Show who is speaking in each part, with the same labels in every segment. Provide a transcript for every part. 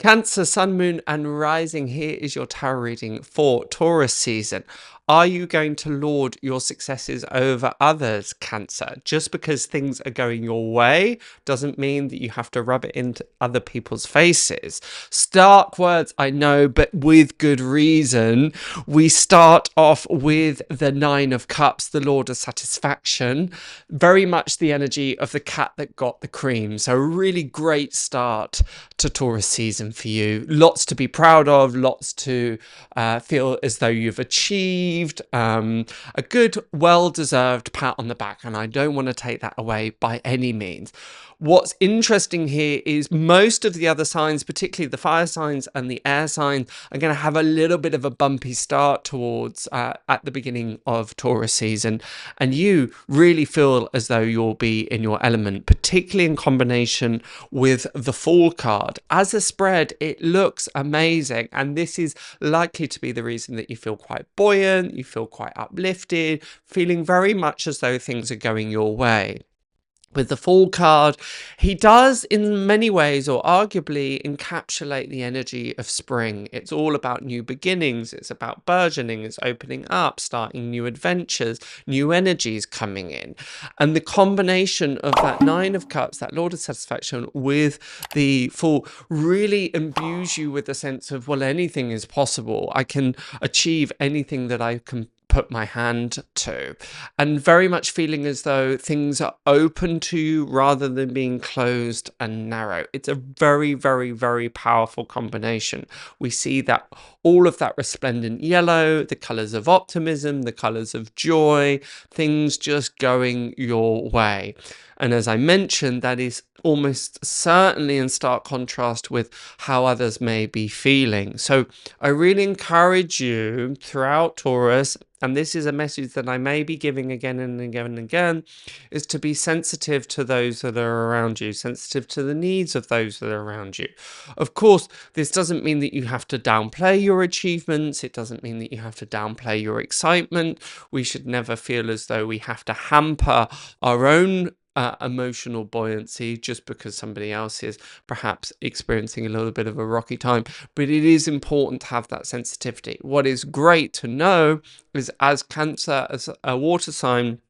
Speaker 1: Cancer, Sun, Moon and Rising, here is your tarot reading for Taurus season. Are you going to lord your successes over others, Cancer? Just because things are going your way doesn't mean that you have to rub it into other people's faces. Stark words, I know, but with good reason. We start off with the Nine of Cups, the Lord of Satisfaction. Very much the energy of the cat that got the cream. So a really great start to Taurus season for you. Lots to be proud of, lots to feel as though you've achieved. A good, well-deserved pat on the back, and I don't want to take that away by any means. What's interesting here is most of the other signs, particularly the fire signs and the air signs, are going to have a little bit of a bumpy start towards at the beginning of Taurus season, and you really feel as though you'll be in your element, particularly in combination with the Fool card. As a spread, it looks amazing, and this is likely to be the reason that you feel quite buoyant, you feel quite uplifted, feeling very much as though things are going your way. With the Fool card, he does in many ways, or arguably, encapsulate the energy of spring. It's all about new beginnings, it's about burgeoning, it's opening up, starting new adventures, new energies coming in. And the combination of that Nine of Cups, that Lord of Satisfaction, with the Fool really imbues you with a sense of, well, anything is possible. I can achieve anything that I can put my hand to, and very much feeling as though things are open to you rather than being closed and narrow. It's a very, very, very powerful combination. We see that all of that resplendent yellow, the colors of optimism, the colors of joy, things just going your way. And as I mentioned, that is almost certainly in stark contrast with how others may be feeling. So I really encourage you throughout Taurus, and this is a message that I may be giving again and again and again, is to be sensitive to those that are around you, sensitive to the needs of those that are around you. Of course, this doesn't mean that you have to downplay your achievements. It doesn't mean that you have to downplay your excitement. We should never feel as though we have to hamper our own emotional buoyancy just because somebody else is perhaps experiencing a little bit of a rocky time. But it is important to have that sensitivity. What is great to know is, as Cancer, as a water sign,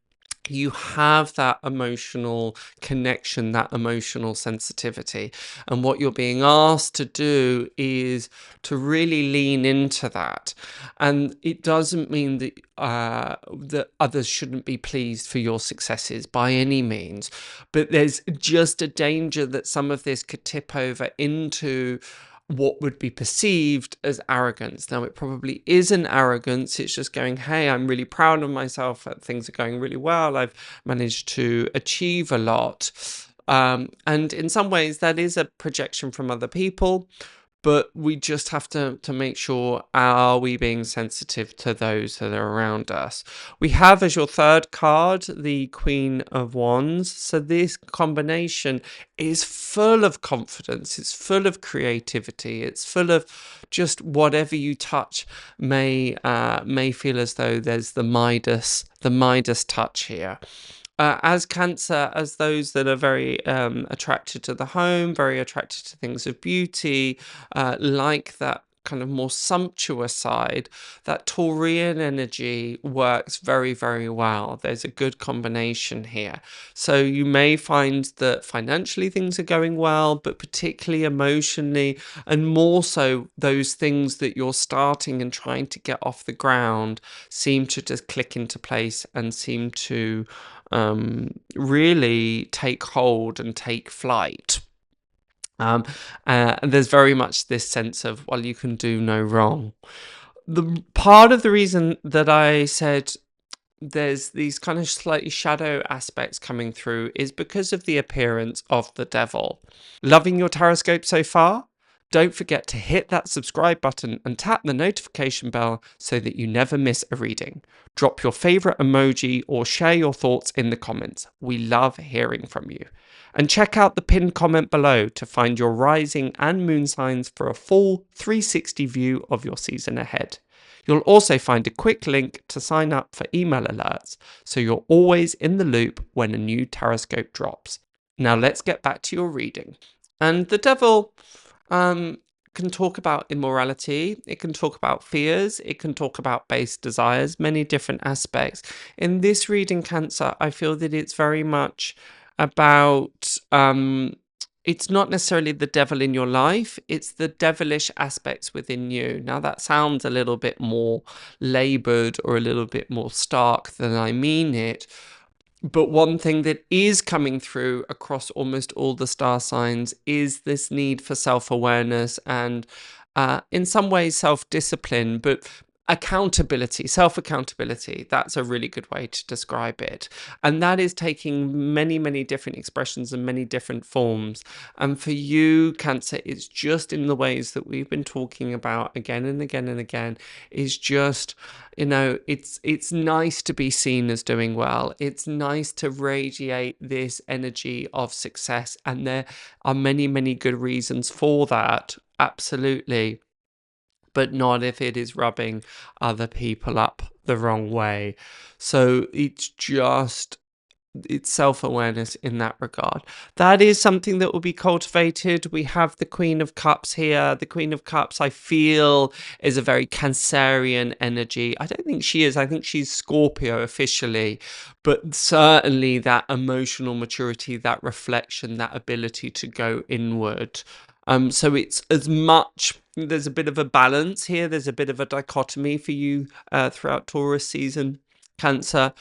Speaker 1: you have that emotional connection, that emotional sensitivity. And what you're being asked to do is to really lean into that. And it doesn't mean that that others shouldn't be pleased for your successes by any means. But there's just a danger that some of this could tip over into what would be perceived as arrogance. Now, it probably isn't arrogance. It's just going, hey, I'm really proud of myself. Things are going really well. I've managed to achieve a lot. And in some ways, that is a projection from other people. But we just have to make sure, are we being sensitive to those that are around us? We have as your third card, the Queen of Wands. So this combination is full of confidence. It's full of creativity. It's full of just whatever you touch may feel as though there's the Midas touch here. As Cancer, as those that are very attracted to the home, very attracted to things of beauty, like that kind of more sumptuous side, that Taurian energy works very, very well. There's a good combination here. So you may find that financially things are going well, but particularly emotionally, and more so those things that you're starting and trying to get off the ground seem to just click into place and seem to really take hold and take flight. And there's very much this sense of, well, you can do no wrong. The part of the reason that I said there's these kind of slightly shadow aspects coming through is because of the appearance of the devil. Loving your Tarotscope so far? Don't forget to hit that subscribe button and tap the notification bell so that you never miss a reading. Drop your favorite emoji or share your thoughts in the comments. We love hearing from you. And check out the pinned comment below to find your rising and moon signs for a full 360 view of your season ahead. You'll also find a quick link to sign up for email alerts, so you're always in the loop when a new Tarotscope drops. Now let's get back to your reading. And the devil can talk about immorality, it can talk about fears, it can talk about base desires, many different aspects. In this reading, Cancer, I feel that it's very much about it's not necessarily the devil in your life, it's the devilish aspects within you. Now that sounds a little bit more labored or a little bit more stark than I mean it. But one thing that is coming through across almost all the star signs is this need for self-awareness and in some ways self-discipline, but accountability, self-accountability. That's a really good way to describe it. And that is taking many, many different expressions and many different forms. And for you, Cancer, it's just in the ways that we've been talking about again and again and again, is just, you know, it's nice to be seen as doing well. It's nice to radiate this energy of success. And there are many, many good reasons for that. Absolutely. But not if it is rubbing other people up the wrong way. So it's self-awareness in that regard. That is something that will be cultivated. We have the Queen of Cups here. The Queen of Cups, I feel, is a very Cancerian energy. I don't think she is. I think she's Scorpio officially, but certainly that emotional maturity, that reflection, that ability to go inward. So it's as much, there's a bit of a balance here. There's a bit of a dichotomy for you throughout Taurus season, Cancer,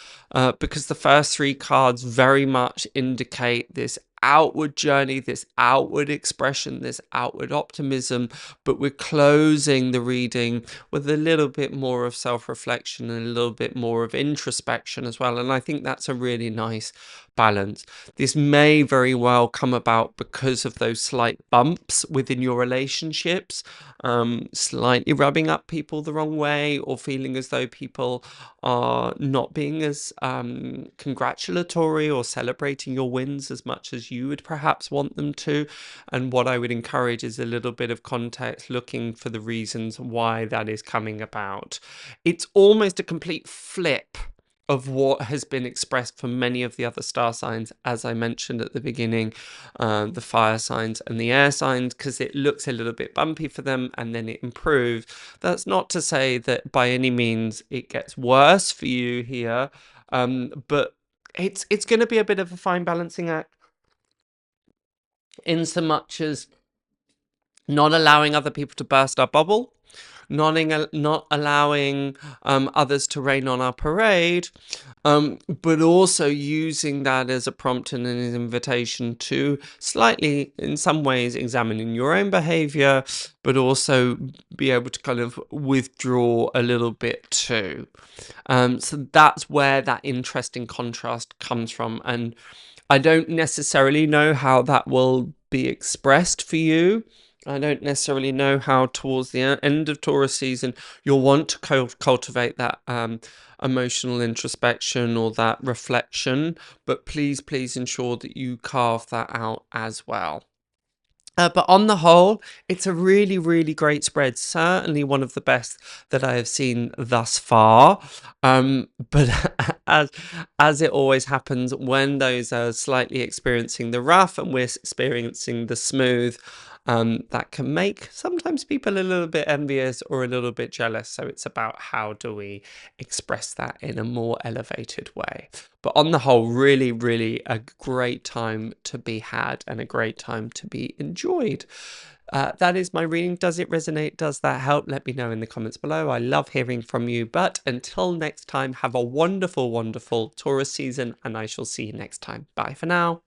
Speaker 1: because the first three cards very much indicate this outward journey, this outward expression, this outward optimism, but we're closing the reading with a little bit more of self-reflection and a little bit more of introspection as well. And I think that's a really nice balance. This may very well come about because of those slight bumps within your relationships, slightly rubbing up people the wrong way, or feeling as though people are not being as congratulatory or celebrating your wins as much as you would perhaps want them to. And what I would encourage is a little bit of context, looking for the reasons why that is coming about. It's almost a complete flip of what has been expressed for many of the other star signs, as I mentioned at the beginning, the fire signs and the air signs, because it looks a little bit bumpy for them and then it improves. That's not to say that by any means it gets worse for you here, but it's going to be a bit of a fine balancing act, in so much as not allowing other people to burst our bubble, not allowing others to rain on our parade, but also using that as a prompt and an invitation to slightly, in some ways, examining your own behavior, but also be able to kind of withdraw a little bit too. So that's where that interesting contrast comes from. And I don't necessarily know how that will be expressed for you. I don't necessarily know how towards the end of Taurus season you'll want to cultivate that emotional introspection or that reflection, but please ensure that you carve that out as well. But on the whole, it's a really, really great spread. Certainly one of the best that I have seen thus far. But as it always happens, when those are slightly experiencing the rough and we're experiencing the smooth, that can make sometimes people a little bit envious or a little bit jealous. So it's about how do we express that in a more elevated way. But on the whole, really, really a great time to be had and a great time to be enjoyed. That is my reading. Does it resonate? Does that help? Let me know in the comments below. I love hearing from you. But until next time, have a wonderful, wonderful Taurus season, and I shall see you next time. Bye for now.